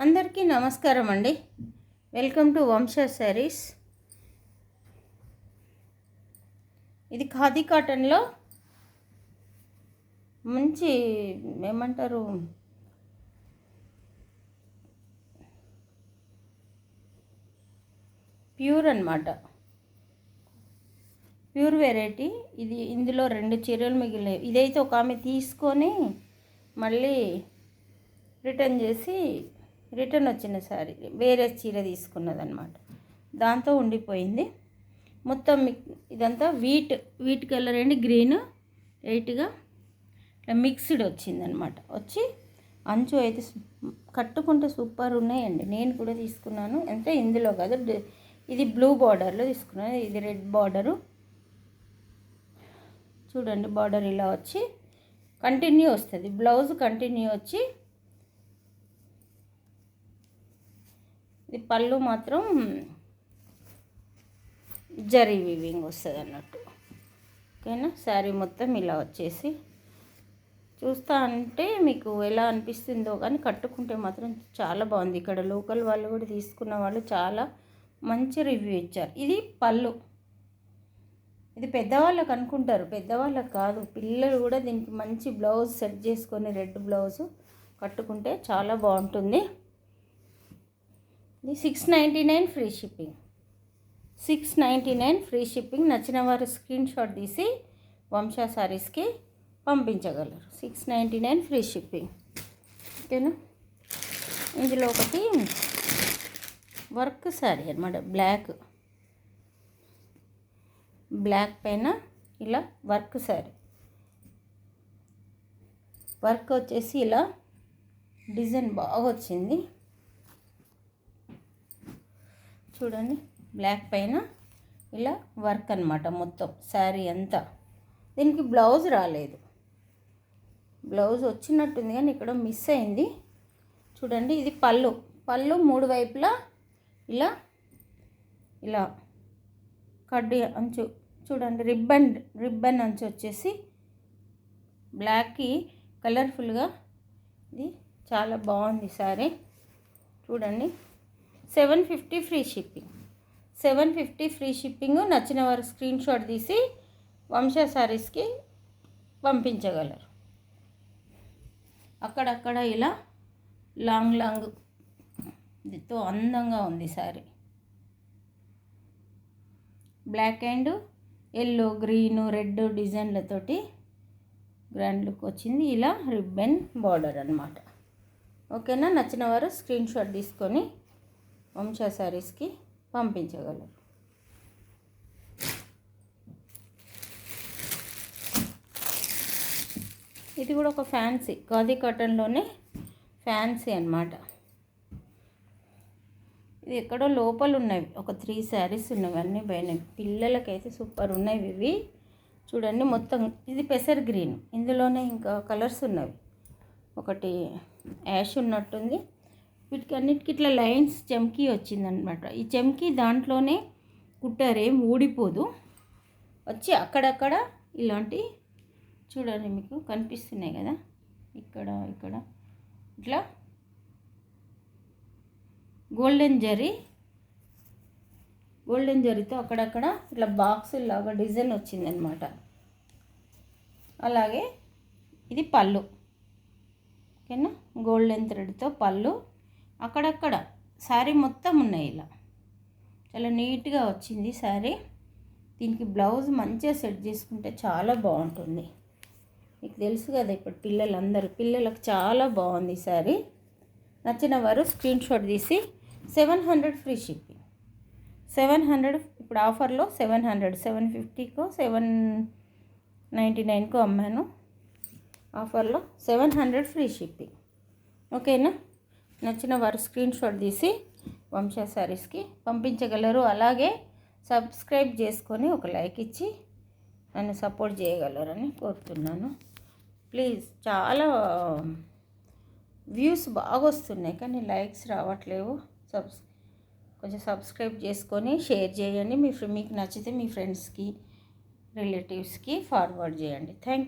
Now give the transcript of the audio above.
అందరికీ నమస్కారం అండి. వెల్కమ్ టు వంశ శారీస్. ఇది ఖాదీ కాటన్లో మంచి ఏమంటారు ప్యూర్ అన్నమాట. ప్యూర్ వెరైటీ ఇది. ఇందులో 2 చీరలు మిగిలినాయి. ఇదైతే ఒక ఆమె తీసుకొని మళ్ళీ రిటర్న్ వచ్చిన సారీ వేరే చీర తీసుకున్నదన్నమాట. దాంతో ఉండిపోయింది. మొత్తం ఇదంతా వీట్ కలర్ అండి, గ్రీన్ లైట్గా ఇట్లా మిక్స్డ్ వచ్చిందనమాట. వచ్చి అంచు అయితే కట్టుకుంటే సూపర్ ఉన్నాయండి. నేను కూడా తీసుకున్నాను. అంటే ఇందులో కాదు, ఇది బ్లూ బార్డర్లో తీసుకున్నాను. ఇది రెడ్ బార్డరు చూడండి. బార్డర్ ఇలా వచ్చి కంటిన్యూ వస్తుంది. బ్లౌజ్ కంటిన్యూ వచ్చి ఇది పళ్ళు మాత్రం జరీ వీవింగ్ వస్తుంది అన్నట్టు. ఓకేనా. శారీ మొత్తం ఇలా వచ్చేసి చూస్తా అంటే మీకు ఎలా అనిపిస్తుందో కానీ కట్టుకుంటే మాత్రం చాలా బాగుంది. ఇక్కడ లోకల్ వాళ్ళు కూడా తీసుకున్న వాళ్ళు చాలా మంచి రివ్యూ ఇచ్చారు. ఇది పళ్ళు. ఇది పెద్దవాళ్ళకు అనుకుంటారు, పెద్దవాళ్ళకు కాదు, పిల్లలు కూడా దీనికి మంచి బ్లౌజ్ సెట్ చేసుకొని రెడ్ బ్లౌజు కట్టుకుంటే చాలా బాగుంటుంది. ఇది 699 ఫ్రీ షిప్పింగ్. 699 free shipping. నచ్చిన వారు స్క్రీన్ షాట్ తీసి వంశా సారీస్కి పంపించగలరు. 699 ఫ్రీ షిప్పింగ్. ఓకేనా. ఇందులో ఒకటి వర్క్ శారీ అన్నమాట. బ్లాక్ పైన ఇలా వర్క్ శారీ. వర్క్ వచ్చేసి ఇలా డిజైన్ బాగా వచ్చింది చూడండి. బ్లాక్ పైన ఇలా వర్క్ అన్నమాట మొత్తం శారీ అంతా. దీనికి బ్లౌజ్ రాలేదు. బ్లౌజ్ వచ్చినట్టుంది కానీ ఇక్కడ మిస్ అయింది చూడండి. ఇది పళ్ళు. 3 వైపులా ఇలా కడ్డీ అంచు చూడండి. రిబ్బన్ అంచు వచ్చేసి బ్లాక్కి కలర్ఫుల్గా. ఇది చాలా బాగుంది శారీ చూడండి. 750 ఫ్రీ షిప్పింగ్. 750 free shipping. నచ్చిన వారు స్క్రీన్ షాట్ తీసి వంశా శారీస్కి పంపించగలరు. అక్కడక్కడ ఇలా లాంగ్ తో అందంగా ఉంది sari. Black and yellow, green, red డిజైన్లతోటి గ్రాండ్ లుక్ వచ్చింది. ఇలా రిబ్బన్ బార్డర్ అన్నమాట. ఓకేనా. నచ్చిన వారు స్క్రీన్ షాట్ తీసుకొని వంశా శారీస్కి పంపించగలరు. ఇది కూడా ఒక ఫ్యాన్సీ ఖాదీ కాటన్లోనే ఫ్యాన్సీ అన్నమాట. ఇది ఎక్కడో లోపల ఉన్నవి ఒక 3 శారీస్ ఉన్నవి. అన్నీ పోయినాయి. పిల్లలకైతే సూపర్ ఉన్నవి ఇవి చూడండి. మొత్తం ఇది పెసర్ గ్రీన్. ఇందులోనే ఇంకా కలర్స్ ఉన్నవి. ఒకటి యాష్ ఉన్నట్టుంది. వీటికి అన్నిటికీ ఇట్లా లైన్స్ చెమ్కీ వచ్చిందనమాట. ఈ చెమ్కీ దాంట్లోనే కుట్టారేం ఊడిపోదు. వచ్చి అక్కడక్కడ ఇలాంటి చూడండి, మీకు కనిపిస్తున్నాయి కదా, ఇక్కడ ఇట్లా గోల్డెన్ జరీతో అక్కడక్కడ ఇట్లా బాక్స్ లాగా డిజైన్ వచ్చిందనమాట. అలాగే ఇది పళ్ళు. ఓకేనా. గోల్డెన్ థ్రెడ్తో పళ్ళు. అక్కడక్కడ శారీ మొత్తం ఉన్నాయి. ఇలా చాలా నీట్గా వచ్చింది శారీ. దీనికి బ్లౌజ్ మంచిగా సెట్ చేసుకుంటే చాలా బాగుంటుంది. మీకు తెలుసు కదా, ఇప్పుడు పిల్లలకు చాలా బాగుంది శారీ. నచ్చిన వారు స్క్రీన్ షాట్ తీసి 700 ఫ్రీ షిప్పింగ్. 700 ఇప్పుడు ఆఫర్లో 700, 750కో 799కో అమ్మాను. ఆఫర్లో 700 ఫ్రీ షిప్పింగ్. ఓకేనా. నచ్చిన వారు స్క్రీన్ షాట్ తీసి వంశా శారీస్కి పంపించగలరు. అలాగే సబ్స్క్రైబ్ చేసుకొని ఒక లైక్ ఇచ్చి నన్ను సపోర్ట్ చేయగలరని కోరుతున్నాను. ప్లీజ్. చాలా వ్యూస్ బాగా వస్తున్నాయి కానీ లైక్స్ రావట్లేవు. కొంచెం సబ్స్క్రైబ్ చేసుకొని షేర్ చేయండి. మీకు నచ్చితే మీ ఫ్రెండ్స్కి, రిలేటివ్స్కి ఫార్వర్డ్ చేయండి. Thank you.